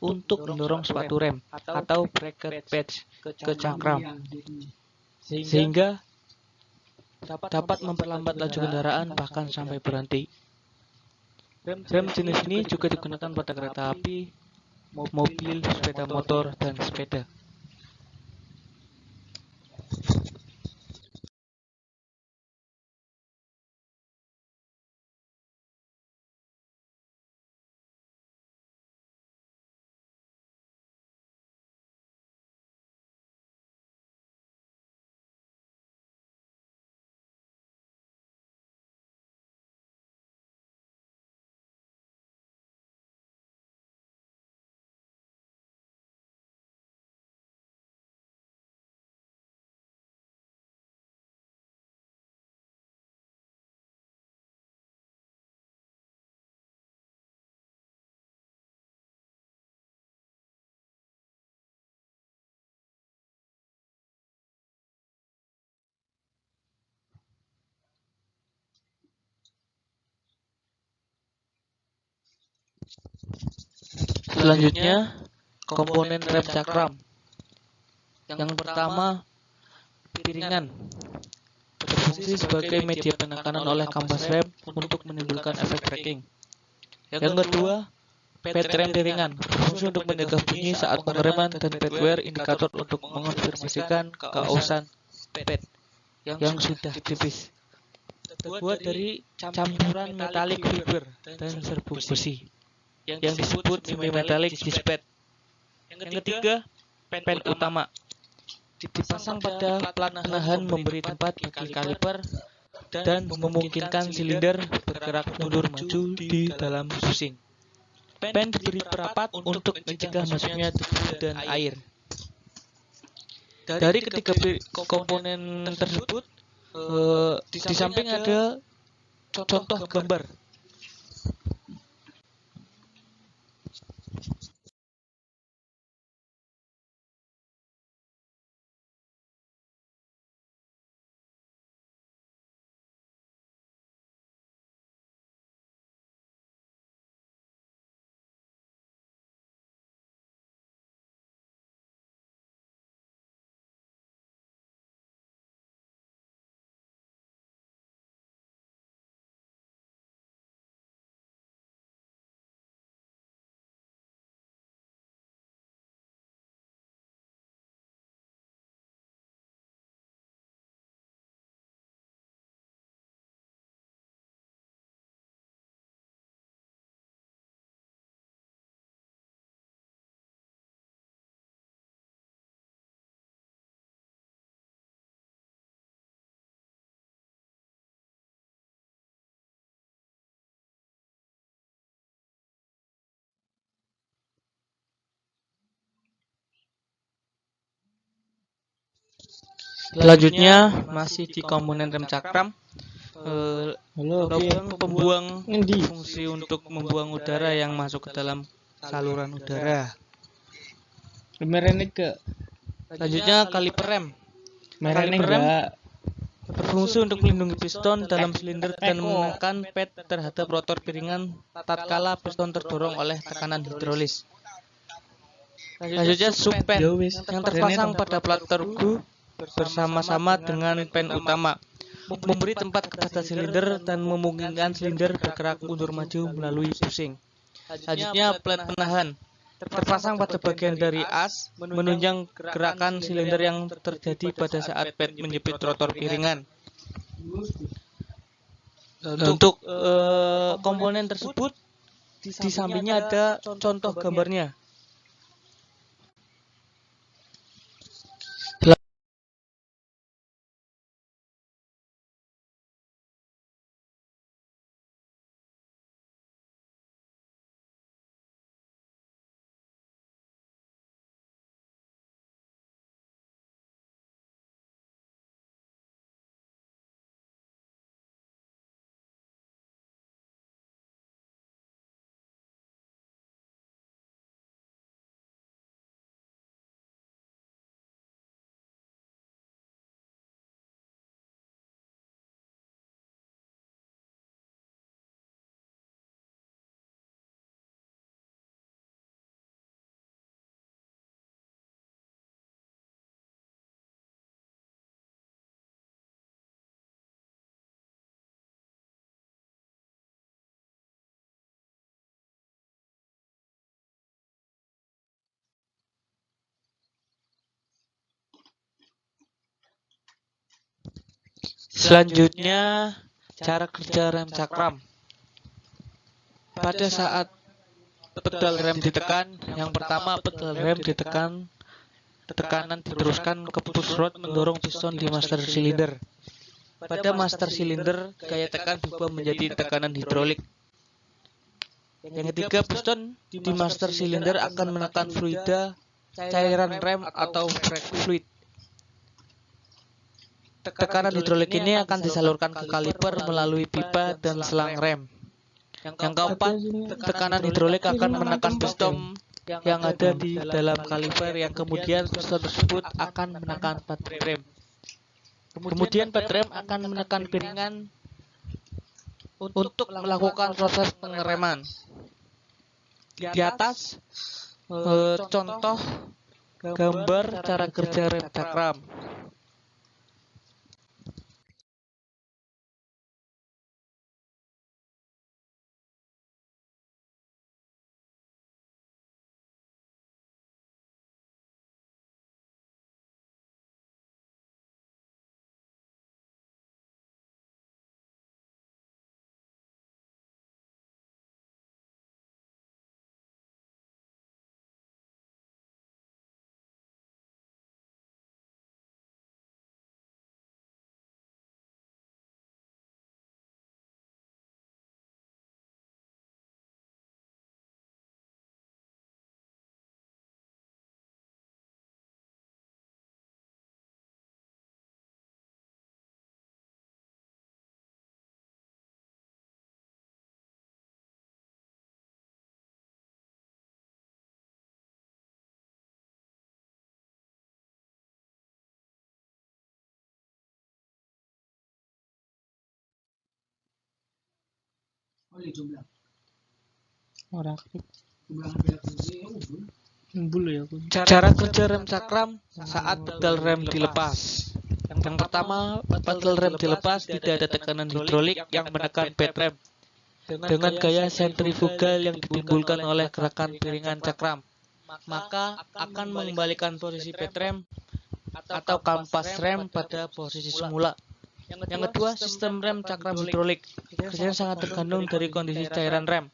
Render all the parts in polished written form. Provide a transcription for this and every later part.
untuk mendorong suatu rem atau bracket patch ke cangkram, sehingga dapat memperlambat laju kendaraan bahkan sampai berhenti. Rem jenis ini juga digunakan pada kereta api, mobil, sepeda motor, dan sepeda. Selanjutnya, komponen rem cakram. Yang pertama, piringan. Berfungsi sebagai media penekanan oleh kampas rem untuk menimbulkan efek braking. Yang kedua, pad rem piringan. Berfungsi untuk mencegah bunyi saat pengereman, dan pad wear indikator untuk mengonfirmasikan keausan pad yang sudah tipis. Terbuat dari campuran metalik fiber dan serbuk besi yang disebut semi metalik disc-pad. Yang ketiga, pen utama. Dipasang pada plat penahan memberi tempat bagi kaliper dan memungkinkan silinder bergerak mundur maju di dalam pusing. Pen diberi perapat untuk mencegah masuknya debu dan air. Dari ketiga komponen tersebut, di samping ada contoh gambar. Selanjutnya, masih di komponen rem cakram, lubang pembuang fungsi untuk membuang udara yang masuk ke dalam saluran udara. Selanjutnya, kaliper rem. Kaliper rem berfungsi untuk melindungi piston dalam silinder dan menekan pad terhadap rotor piringan tatkala piston terdorong oleh tekanan hidrolis. Selanjutnya, sub-pen yang terpasang pada plat tergu bersama-sama dengan pen utama, memberi tempat kepada silinder dan memungkinkan silinder bergerak mundur maju melalui pusing. Selanjutnya, plat penahan terpasang pada bagian dari as, menunjang gerakan silinder yang terjadi pada saat pad menjepit rotor piringan. Untuk komponen tersebut, di sampingnya ada contoh gambarnya. Selanjutnya, cara kerja rem cakram. Pada saat pedal rem ditekan, yang pertama pedal rem ditekan, tekanan diteruskan ke push rod mendorong piston di master cylinder. Pada master cylinder, gaya tekan berubah menjadi tekanan hidrolik. Yang ketiga, piston di master cylinder akan menekan fluida cairan rem atau brake fluid. Tekanan hidrolik ini akan disalurkan ke kaliper melalui pipa dan selang rem. Yang keempat, tekanan hidrolik akan menekan piston yang ada di dalam kaliper, yang kemudian piston tersebut akan menekan pad rem. Kemudian pad rem akan menekan piringan untuk melakukan proses pengereman. Di atas contoh gambar cara kerja rem cakram. Cara kerja rem cakram saat pedal rem dilepas. Yang pertama, pedal rem dilepas, tidak ada tekanan hidrolik yang menekan pad rem dengan gaya sentrifugal yang ditimbulkan oleh gerakan piringan cakram, maka akan mengembalikan posisi pad rem atau kampas rem pada posisi semula. Yang kedua, sistem rem cakram hidrolik. Kerjanya sangat tergantung dari kondisi cairan rem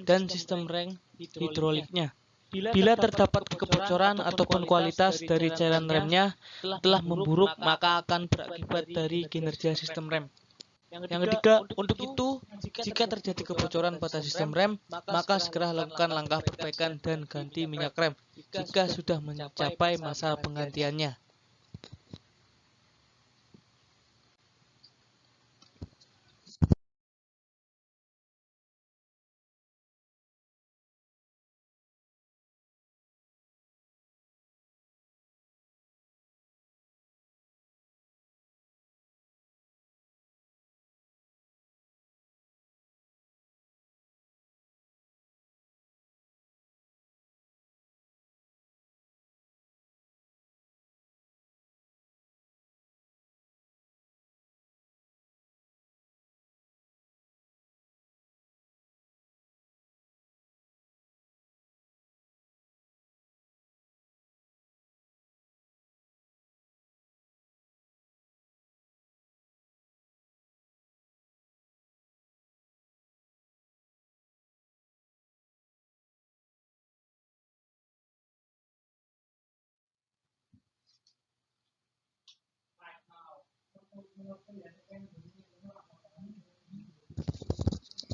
dan sistem rem hidroliknya. Bila terdapat kebocoran ataupun kualitas dari cairan remnya telah memburuk, maka akan berakibat dari kinerja sistem rem. Yang ketiga, untuk itu, jika terjadi kebocoran pada sistem rem, maka segera lakukan langkah perbaikan dan ganti minyak rem jika sudah mencapai masa penggantiannya.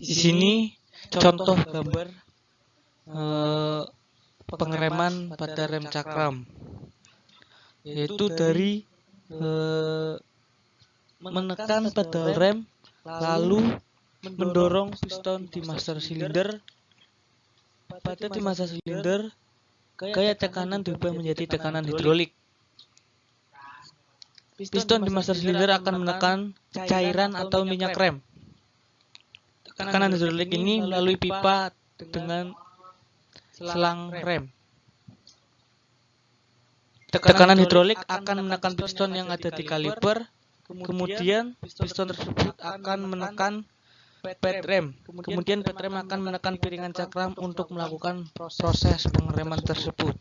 Di sini contoh gambar pengereman pada rem cakram, yaitu dari menekan pedal rem lalu mendorong piston di master cylinder. Pada di master cylinder, gaya tekanan diubah menjadi tekanan hidrolik. Piston di master cylinder akan menekan cairan atau minyak rem. Tekanan hidrolik ini melalui pipa dengan selang rem. Tekanan hidrolik akan menekan piston yang ada di kaliper, kemudian piston tersebut akan menekan pad rem. Kemudian pad rem akan menekan piringan cakram untuk melakukan proses pengereman tersebut.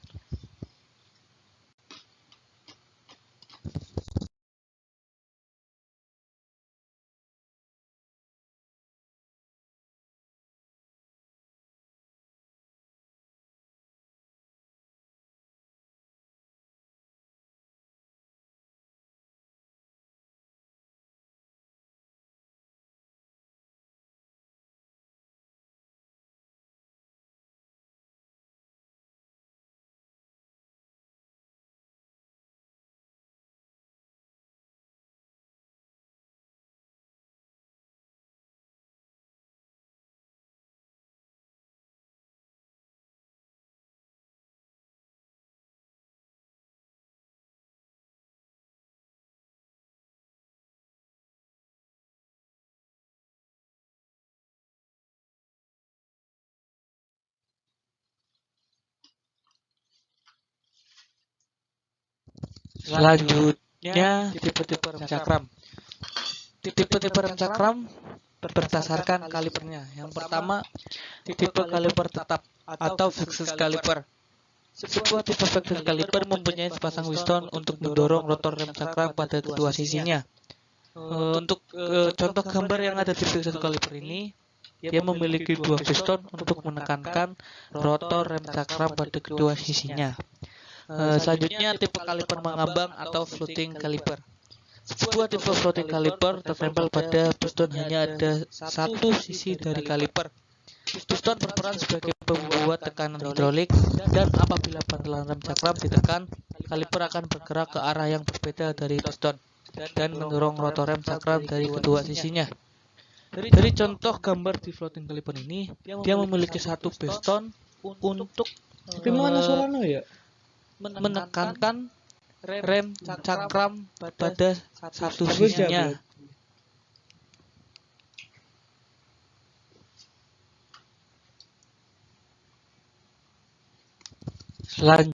Selanjutnya, tipe-tipe rem cakram. Tipe-tipe rem cakram berdasarkan kalipernya. Yang pertama, tipe kaliper tetap atau fixed caliper. Sebuah tipe fixed caliper mempunyai sepasang piston untuk mendorong rotor rem cakram pada kedua sisinya. Untuk contoh gambar yang ada di fixed caliper ini, dia memiliki dua piston untuk menekankan rotor rem cakram pada kedua sisinya. Selanjutnya, tipe kaliper mengambang atau floating caliper. Sebuah tipe floating caliper tertempel pada piston hanya ada satu sisi dari kaliper. Piston berperan sebagai pembuat tekanan hidrolik, dan apabila pantalan rem cakram ditekan, kaliper akan bergerak ke arah yang berbeda dari piston dan mendorong rotor rem cakram dari kedua sisinya. Dari contoh gambar di floating caliper ini, dia memiliki satu piston untuk menekankan rem cakram pada satu sisinya. Selanjutnya,